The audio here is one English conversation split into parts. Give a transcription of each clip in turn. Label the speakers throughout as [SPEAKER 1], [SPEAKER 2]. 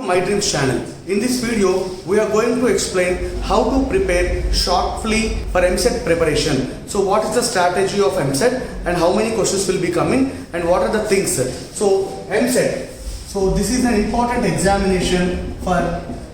[SPEAKER 1] My Dreams channel. In this video, we are going to explain how to prepare shortly for MSET preparation. So what is the strategy of MSET and how many questions will be coming and what are the things. So MSET. So this is an important examination for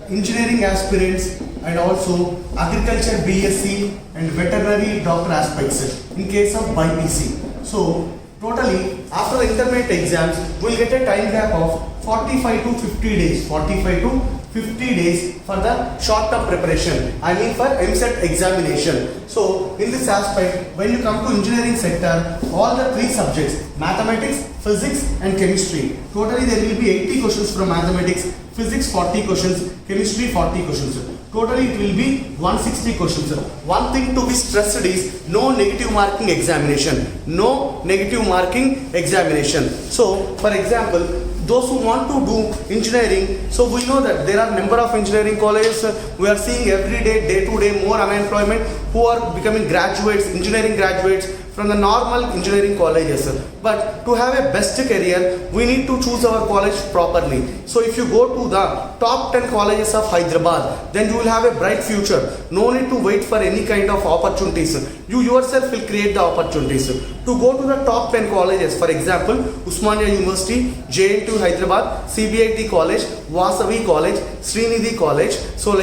[SPEAKER 1] engineering aspirants and also agriculture BSc and veterinary doctor aspects in case of BPC. So totally after the intermediate exams, we will get a time gap of 45 to 50 days. 45 to 50 days for the short-term preparation. I mean for MSET examination. So in this aspect, when you come to engineering sector, all the three subjects, mathematics, physics and chemistry. Totally there will be 80 questions from mathematics, physics 40 questions, chemistry 40 questions. Totally it will be 160 questions. One thing to be stressed is no negative marking examination. No negative marking examination. So for example, those who want to do engineering, so we know that there are number of engineering colleges. We are seeing every day, day to day, more unemployment who are becoming graduates, engineering graduates from the normal engineering colleges. But to have a best career, we need to choose our college properly. So if you go to the top 10 colleges of Hyderabad, then you will have a bright future. No need to wait for any kind of opportunities. You yourself will create the opportunities. To go to the top 10 colleges, for example, Usmania University, JNTU Hyderabad, CBIT College, Vasavi College, Srinidhi College. So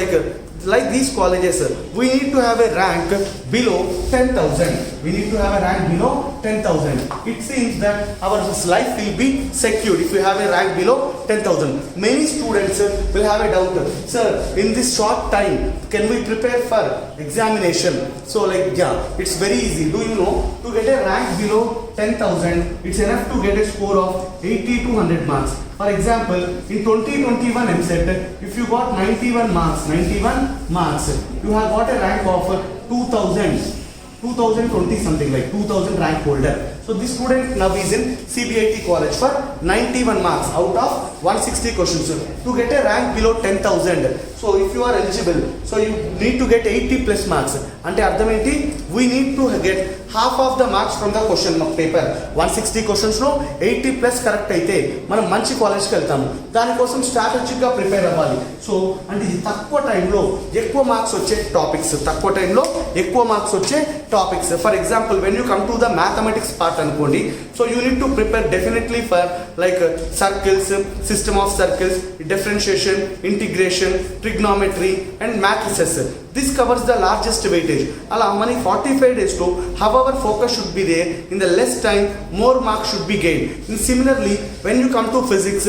[SPEAKER 1] like these colleges, we need to have a rank below 10,000. We need to have a rank below 10,000. It seems that our life will be secured if we have a rank below 10,000. Many students will have a doubt, sir, in this short time, can we prepare for examination? So it's very easy. Do you know, to get a rank below 10,000, it's enough to get a score of 80 to 100 marks. For example, in 2021 MSET, if you got 91 marks, you have got a rank of 2020 something, like 2000 rank holder. So this student now is in CBIT college for 91 marks out of 160 questions. To get a rank below 10,000, so if you are eligible, so you need to get 80 plus marks. Ante ardhamenti, we need to get half of the marks from the question paper. 160 questions lo 80 plus correct aithe మనం మంచి college కి వెళ్తాము. దాని కోసం strategic గా prepare అవ్వాలి. So అంటే తక్కువ టైంలో ఎక్కువ మార్క్స్ వచ్చే టాపిక్స్, తక్కువ టైంలో ఎక్కువ మార్క్స్ వచ్చే topics. For example, when you come to the mathematics part అనుకోండి, so you need to prepare definitely for like circles, system of circles, differentiation, integration, trigonometry and matrices. This covers the largest weightage. Ala mani 45 days to, however focus should be there, in the less time more marks should be gained. And similarly, when you come to physics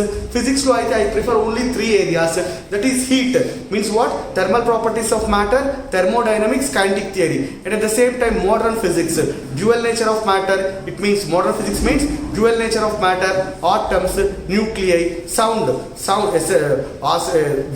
[SPEAKER 1] lo I prefer only 3 areas, that is heat, means what? Thermal properties of matter, thermodynamics, kinetic theory, and at the same time modern physics, dual nature of matter. It means modern physics means dual nature of matter, atoms, nuclei, sound,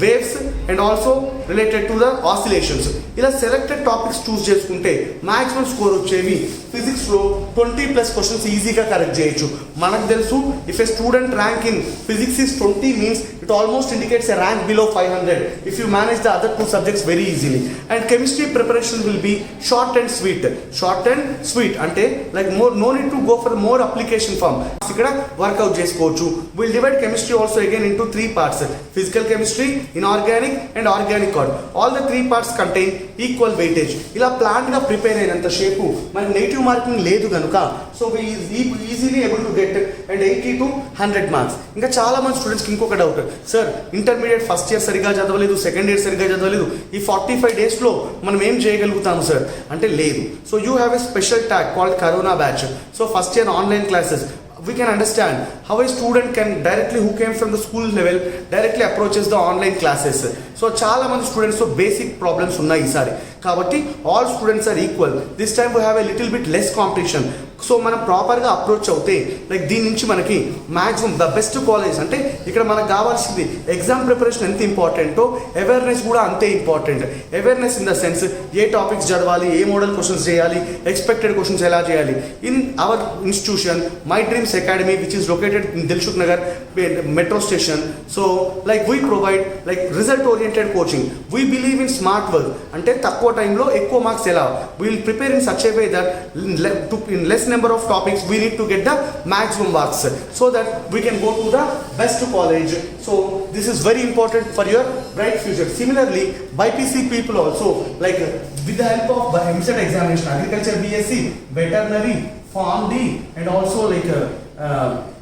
[SPEAKER 1] waves, and also related to the oscillations. ఇలా selected topics చూస్ చేసుకుంటే maximum score వచ్చేవి physics లో 20 plus questions ఈజీగా correct చేయొచ్చు. మనకు తెలుసు, if a student rank in physics is 20 means it almost indicates a rank below 500 if you manage the other 2 subjects very easily. And chemistry preparation will be short and sweet. Short and sweet అంటే like no need to go for more application form. ఇక్కడ work out చేసుకోవచ్చు. Will divide chemistry also again into 3 parts: physical chemistry, inorganic and organic card. All the 3 parts contain equal weightage. ఇలా plan గా prepare అయినంత సేపు మనకి negative marking లేదు కనుక so easily able to get and 80 to 100 marks. ఇంకా చాలా మంది స్టూడెంట్స్కి ఇంకొక doubt, sir intermediate first year సరిగా చదవలేదు, సెకండ్ ఇయర్ సరిగా చదవలేదు, ఈ 45 డేస్లో మనం ఏం చేయగలుగుతాము సార్ అంటే లేదు. So you have a special tag called corona batch. So first year online classes, we can understand how a student can directly, who came from the school level, directly approaches the online classes. So చాలా మంది students basic problems ఉన్నాయి ఈసారి. కాబట్టి all students are equal. This time we have a little bit less competition. So మనం ప్రాపర్గా approach అవుతే like దీని నుంచి మనకి మ్యాక్సిమం ద బెస్ట్ కాలేజ్. అంటే ఇక్కడ మనకు కావాల్సింది ఎగ్జామ్ ప్రిపరేషన్ ఎంత ఇంపార్టెంటో అవేర్నెస్ కూడా అంతే important. Awareness in the sense A topics చదవాలి, ఏ మోడల్ క్వశ్చన్స్ చేయాలి, ఎక్స్పెక్టెడ్ క్వశ్చన్స్ ఎలా చేయాలి. In our institution my dreams academy which is located in Dilsukh Nagar metro station. So like we provide like result oriented coaching. We believe in smart work. అంటే తక్కువ టైంలో ఎక్కువ marks ఎలా. We will prepare in such a way that in less number of topics we need to get the maximum marks so that we can go to the best college. So this is very important for your bright future. Similarly, BPC people also, like with the help of MSET examination, agriculture BSc, veterinary, Pharm D, and also like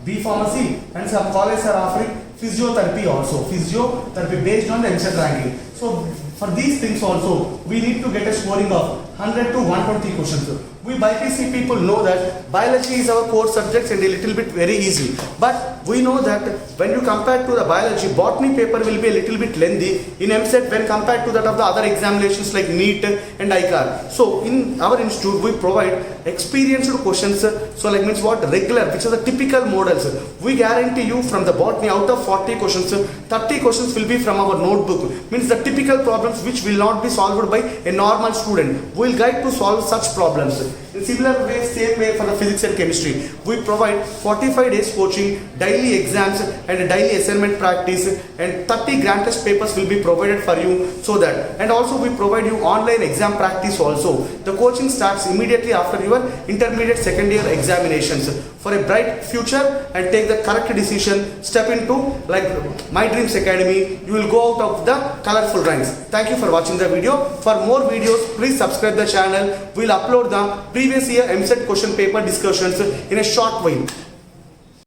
[SPEAKER 1] B Pharmacy, and some colleges are offering physiotherapy also, physiotherapy based on the MSET ranking. So for these things also, we need to get a scoring of 100 to 120 questions. We BPC people know that biology is our core subjects and a little bit very easy. But we know that when you compare to the biology, botany paper will be a little bit lengthy in MSET when compared to that of the other examinations like NEET and ICAR. So in our institute, we provide experienced questions. So like means what? Regular, which are the typical models. We guarantee you from the botany out of 40 questions, 30 questions will be from our notebook. Means the typical problems which will not be solved by a normal student. We will guide to solve such problems. In similar way, same way for the physics and chemistry, we provide 45 days coaching, daily exams and daily assignment practice, and 30 grand test papers will be provided for you so that, and also we provide you online exam practice also. The coaching starts immediately after your intermediate second year examinations. For a bright future and take the correct decision, step into like My Dreams Academy, you will go out of the colorful ranks. Thank you for watching the video. For more videos, please subscribe the channel. We will upload the previous year MSET question paper discussions in a short while.